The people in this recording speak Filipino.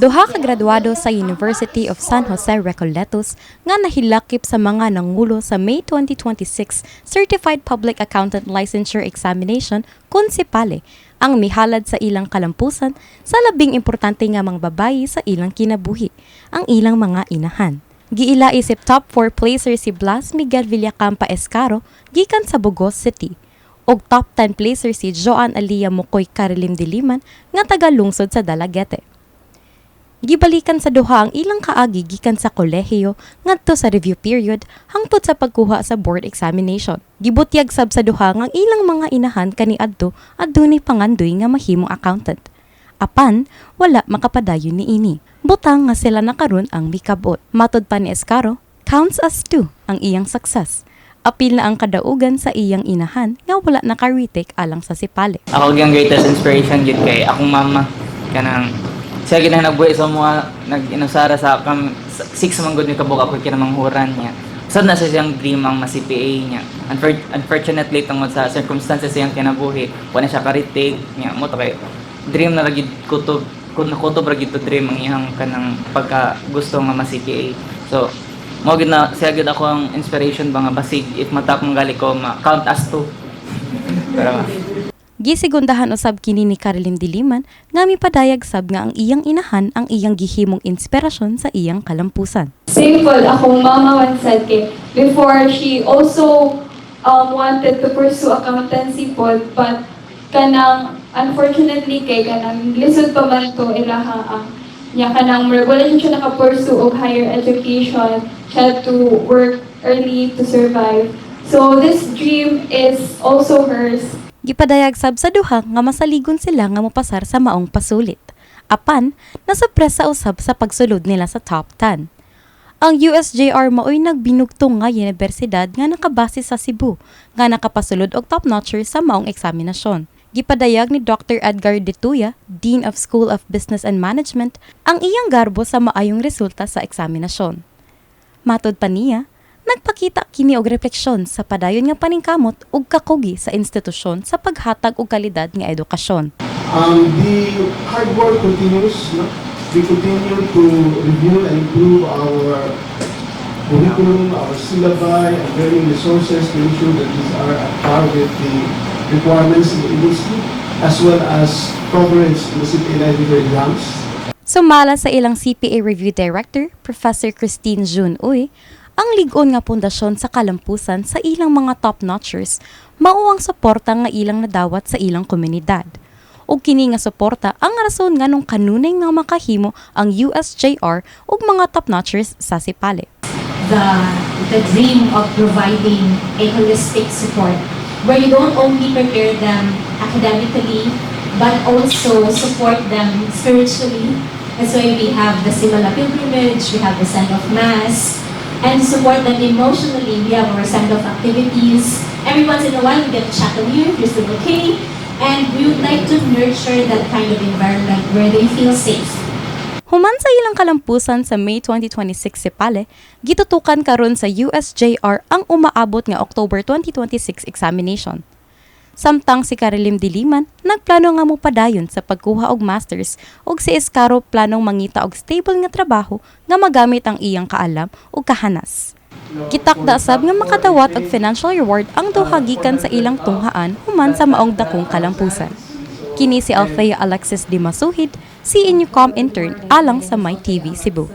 Duha ka graduado sa University of San Jose Recoletos nga nahilakip sa mga nangulo sa May 2026 Certified Public Accountant Licensure Examination kun si Pale ang mihalad sa ilang kalampusan sa labing importante nga mga babayi sa ilang kinabuhi, ang ilang mga inahan. Giila isip top 4 placer si Blas Miguel Villacampa Escaro gikan sa Bugos City. Og top 10 placer si Joan Alia Mokoy Carilim Diliman nga taga lungsod sa Dalaguete. Gibalikan sa duha ang ilang kaagi gikan sa kolehiyo ngadto sa review period hangtod sa pagkuha sa board examination. Gibutyag sab sa duha ang ilang mga inahan kaniadto adunay pangandoy nga mahimong accountant. Apan wala makapadayon niini. Butang nga sila nakaron ang mikabot. Matod pa ni Escaro, counts as 2 ang iyang success. Apil na ang kadaugan sa iyang inahan nga wala naka-retake alang sa sipale. Ako yung greatest inspiration gid kay akong mama kanang siya gid nagbuhi sa mga nag-inusara sa kam 6 man gud ni kabuk ako kinamanghuran niya. Sad na sa siyang dream ang ma-CPA niya. Unfortunately tungod sa circumstances siyang kinabuhi, wala siya ka-retake niya mo to kay dream na lagi kutob kung nakutob ra gid to dream ang iyang kanang pagka gusto nga ma-CPA. So mo gid na siya gid ako ang inspiration ba nga basig if matap mong gali ko ma-count as 2. Pero Gisigundahan usab kini ni Carilim Diliman nga mipadayag sab nga ang iyang inahan ang iyang gihimong inspirasyon sa iyang kalampusan. Simple, akong mama once said kay, before she also wanted to pursue accountancy po, but kanang unfortunately kay kanang lisod pa man to ilaha ang niya kanang wala siya naka-pursue og higher education, she had to work early to survive. So this dream is also hers. Gipadayag sab sa duha nga masaligon sila nga mopasar sa maong pasulit. Apan, nasurpresa usab sa pagsulod nila sa top 10. Ang USJR maoy nagbinugtong nga universidad nga nakabase sa Cebu, nga nakapasulod og top-notcher sa maong eksaminasyon. Gipadayag ni Dr. Edgar Detuya, Dean of School of Business and Management, ang iyang garbo sa maayong resulta sa eksaminasyon. Matod pa niya, nagpakita kini og refleksyon sa padayon nga paningkamot ug kakugi sa institusyon sa paghatag og kalidad nga edukasyon. The hard work continues. No? We continue to review and improve our curriculum, our syllabi, and learning resources to ensure that these are at par with the requirements in the industry, as well as coverage in the CPA library exams. Sumala sa ilang CPA Review Director, Professor Christine June Uy, ang ligon nga pundasyon sa kalampusan sa ilang mga top-notchers mao ang suporta nga ilang nadawat sa ilang komunidad. Ug kini nga suporta ang rason nga nung kanunay nga makahimo ang USJR ug mga top-notchers sa sipale. The dream of providing a holistic support where you don't only prepare them academically but also support them spiritually. That's why we have the Simala Pilgrimage, we have the Send of Mass, and support them emotionally. We have our send-off activities. Every once in a while, we get to chat with you if you're still okay. And we would like to nurture that kind of environment where they feel safe. Human sa ilang kalampusan sa May 2026 si Pale, gitutukan karon sa USJR ang umaabot nga October 2026 examination. Samtang si Carilim Diliman, nagplano nga mo padayon sa pagkuha og masters ug si Escaro planong mangita og stable nga trabaho nga magamit ang iyang kaalam ug kahanas. Gitakda sab nga makadawat og financial reward ang duha gikan sa ilang tunghaan human sa maong dakong kalampusan. Kini si Althea Alexis Dimasuhid, CNUcom intern alang sa My TV Cebu.